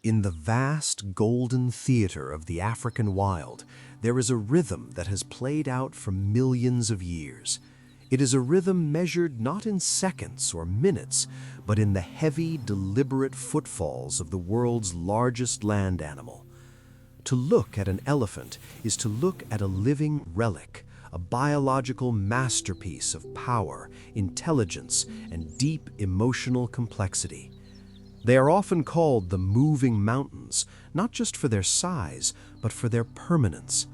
In the vast golden theater of the African wild, there is a rhythm that has played out for millions of years. It is a rhythm measured not in seconds or minutes, but in the heavy, deliberate footfalls of the world's largest land animal. To look at an elephant is to look at a living relic, a biological masterpiece of power, intelligence, and deep emotional complexity. They are often called the moving mountains, not just for their size, but for their permanence.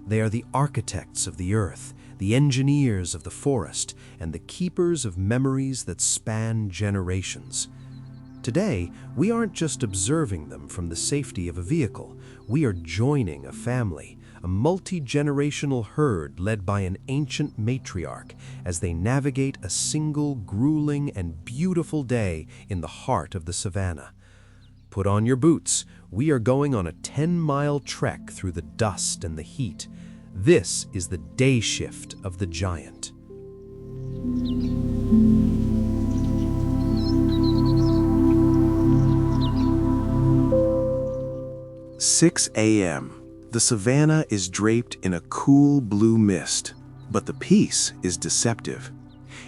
They are the architects of the earth, the engineers of the forest, and the keepers of memories that span generations. Today, we aren't just observing them from the safety of a vehicle. We are joining a family, a multi-generational herd led by an ancient matriarch as they navigate a single grueling and beautiful day in the heart of the savannah. Put on your boots. We are going on a 10-mile trek through the dust and the heat. This is the day shift of the giant. 6 a.m. The savannah is draped in a cool blue mist, but the peace is deceptive.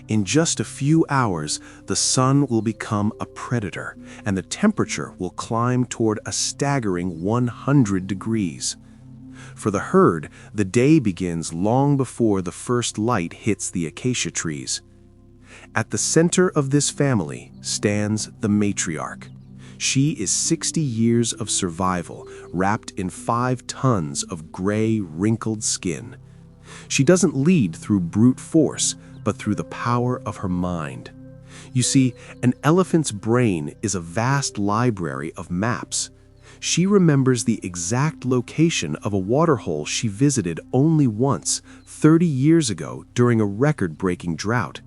In just a few hours, the sun will become a predator, and the temperature will climb toward a staggering 100 degrees. For the herd, the day begins long before the first light hits the acacia trees. At the center of this family stands the matriarch. She is 60 years of survival, wrapped in 5 tons of gray, wrinkled skin. She doesn't lead through brute force, but through the power of her mind. You see, an elephant's brain is a vast library of maps. She remembers the exact location of a waterhole she visited only once, 30 years ago, during a record-breaking drought.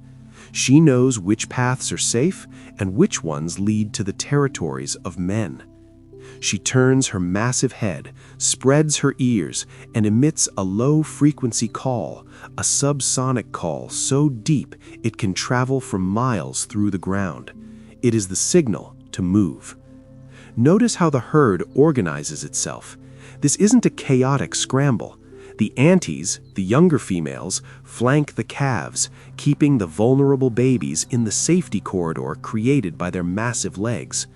She knows which paths are safe and which ones lead to the territories of men. She turns her massive head, spreads her ears, and emits a low-frequency call, a subsonic call so deep it can travel for miles through the ground. It is the signal to move. Notice how the herd organizes itself. This isn't a chaotic scramble. The aunties, the younger females, flank the calves, keeping the vulnerable babies in the safety corridor created by their massive legs.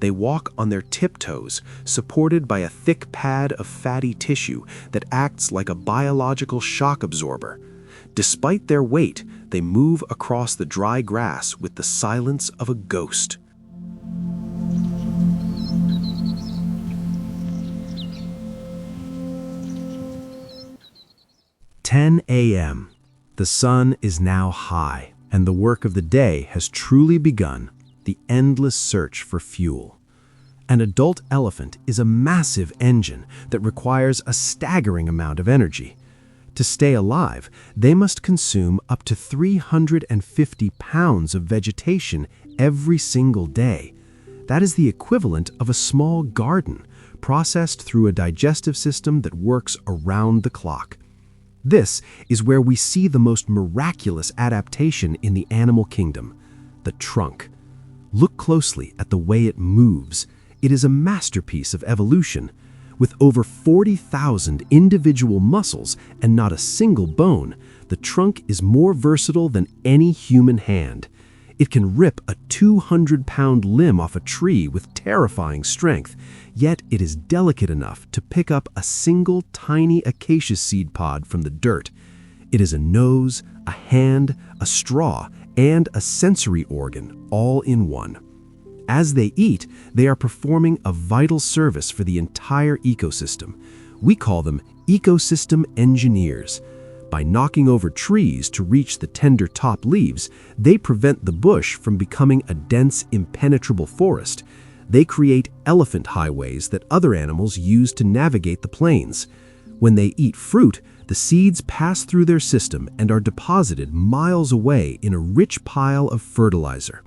They walk on their tiptoes, supported by a thick pad of fatty tissue that acts like a biological shock absorber. Despite their weight, they move across the dry grass with the silence of a ghost. 10 a.m. The sun is now high, and the work of the day has truly begun, the endless search for fuel. An adult elephant is a massive engine that requires a staggering amount of energy. To stay alive, they must consume up to 350 pounds of vegetation every single day. That is the equivalent of a small garden, processed through a digestive system that works around the clock. This is where we see the most miraculous adaptation in the animal kingdom, the trunk. Look closely at the way it moves. It is a masterpiece of evolution. With over 40,000 individual muscles and not a single bone, the trunk is more versatile than any human hand. It can rip a 200-pound limb off a tree with terrifying strength, yet it is delicate enough to pick up a single tiny acacia seed pod from the dirt. It is a nose, a hand, a straw, and a sensory organ all in one. As they eat, they are performing a vital service for the entire ecosystem. We call them ecosystem engineers. By knocking over trees to reach the tender top leaves, they prevent the bush from becoming a dense, impenetrable forest. They create elephant highways that other animals use to navigate the plains. When they eat fruit, the seeds pass through their system and are deposited miles away in a rich pile of fertilizer.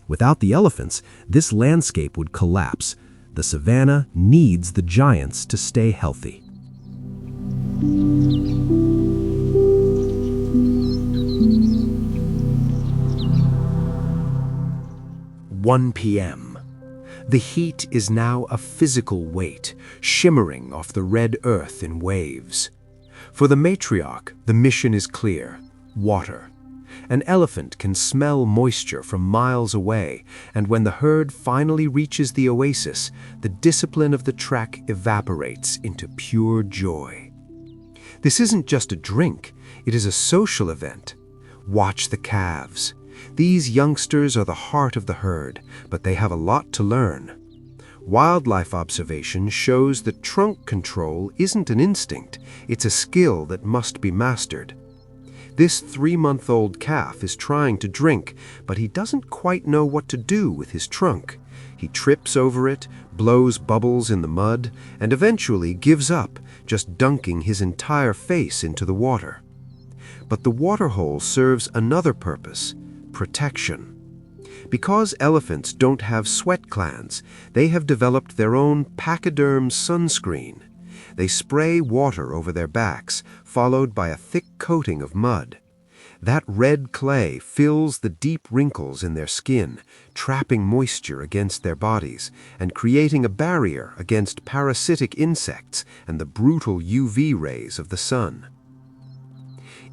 Without the elephants, this landscape would collapse. The savannah needs the giants to stay healthy. 1 p.m. The heat is now a physical weight, shimmering off the red earth in waves. For the matriarch, the mission is clear: water. An elephant can smell moisture from miles away, and when the herd finally reaches the oasis, the discipline of the trek evaporates into pure joy. This isn't just a drink, it is a social event. Watch the calves. These youngsters are the heart of the herd, but they have a lot to learn. Wildlife observation shows that trunk control isn't an instinct, it's a skill that must be mastered. This 3-month-old calf is trying to drink, but he doesn't quite know what to do with his trunk. He trips over it, blows bubbles in the mud, and eventually gives up, just dunking his entire face into the water. But the waterhole serves another purpose: protection. Because elephants don't have sweat glands, they have developed their own pachyderm sunscreen. They spray water over their backs, followed by a thick coating of mud. That red clay fills the deep wrinkles in their skin, trapping moisture against their bodies and creating a barrier against parasitic insects and the brutal UV rays of the sun.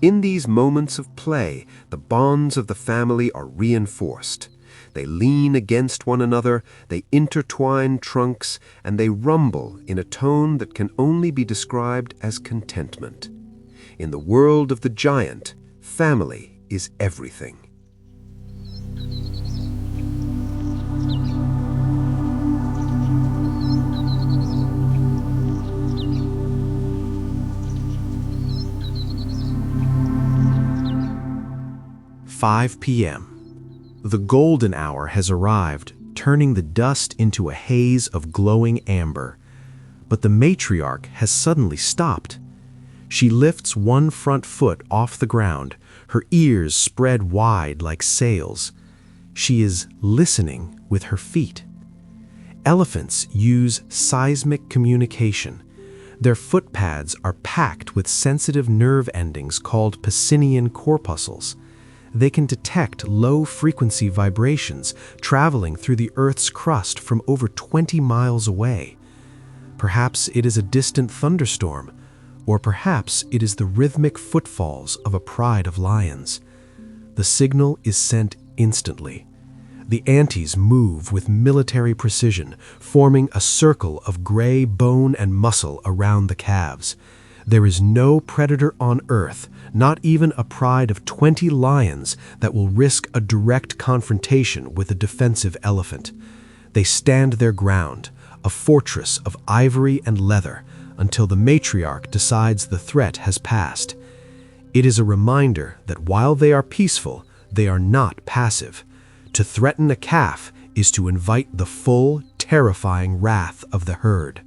In these moments of play, the bonds of the family are reinforced. They lean against one another, they intertwine trunks, and they rumble in a tone that can only be described as contentment. In the world of the giant, family is everything. "5 p.m. The golden hour has arrived, turning the dust into a haze of glowing amber. But the matriarch has suddenly stopped. She lifts one front foot off the ground, her ears spread wide like sails. She is listening with her feet. Elephants use seismic communication. Their foot pads are packed with sensitive nerve endings called Pacinian corpuscles. They can detect low-frequency vibrations traveling through the Earth's crust from over 20 miles away. Perhaps it is a distant thunderstorm, or perhaps it is the rhythmic footfalls of a pride of lions. The signal is sent instantly. The antes move with military precision, forming a circle of gray bone and muscle around the calves. There is no predator on Earth, not even a pride of 20 lions, that will risk a direct confrontation with a defensive elephant. They stand their ground, a fortress of ivory and leather, until the matriarch decides the threat has passed. It is a reminder that while they are peaceful, they are not passive. To threaten a calf is to invite the full, terrifying wrath of the herd.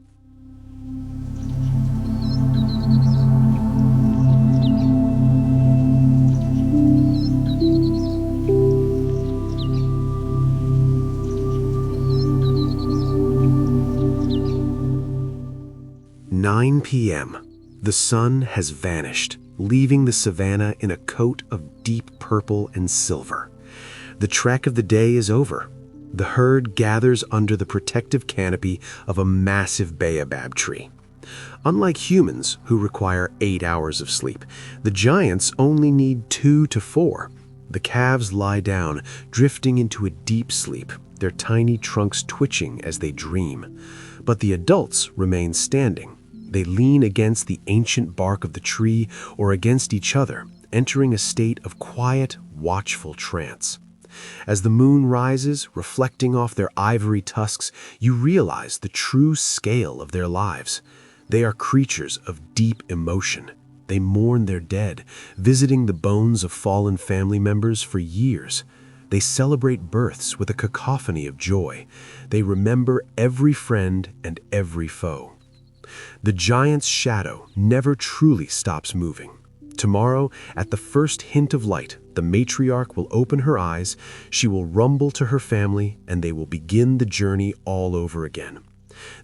"9 p.m. The sun has vanished, leaving the savanna in a coat of deep purple and silver. The trek of the day is over. The herd gathers under the protective canopy of a massive baobab tree. Unlike humans, who require 8 hours of sleep, the giants only need 2 to 4. The calves lie down, drifting into a deep sleep, their tiny trunks twitching as they dream. But the adults remain standing. They lean against the ancient bark of the tree or against each other, entering a state of quiet, watchful trance. As the moon rises, reflecting off their ivory tusks, you realize the true scale of their lives. They are creatures of deep emotion. They mourn their dead, visiting the bones of fallen family members for years. They celebrate births with a cacophony of joy. They remember every friend and every foe. The giant's shadow never truly stops moving. Tomorrow, at the first hint of light, the matriarch will open her eyes, she will rumble to her family, and they will begin the journey all over again.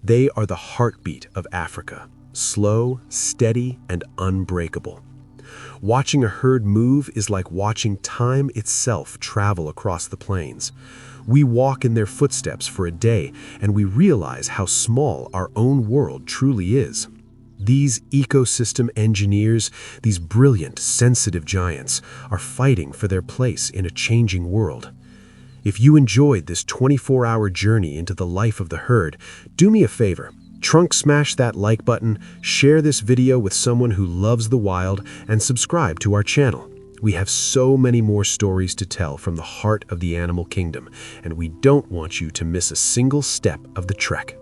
They are the heartbeat of Africa, slow, steady, and unbreakable. Watching a herd move is like watching time itself travel across the plains. We walk in their footsteps for a day, and we realize how small our own world truly is. These ecosystem engineers, these brilliant, sensitive giants, are fighting for their place in a changing world. If you enjoyed this 24-hour journey into the life of the herd, do me a favor. Trunk smash that like button, share this video with someone who loves the wild, and subscribe to our channel. We have so many more stories to tell from the heart of the animal kingdom, and we don't want you to miss a single step of the trek.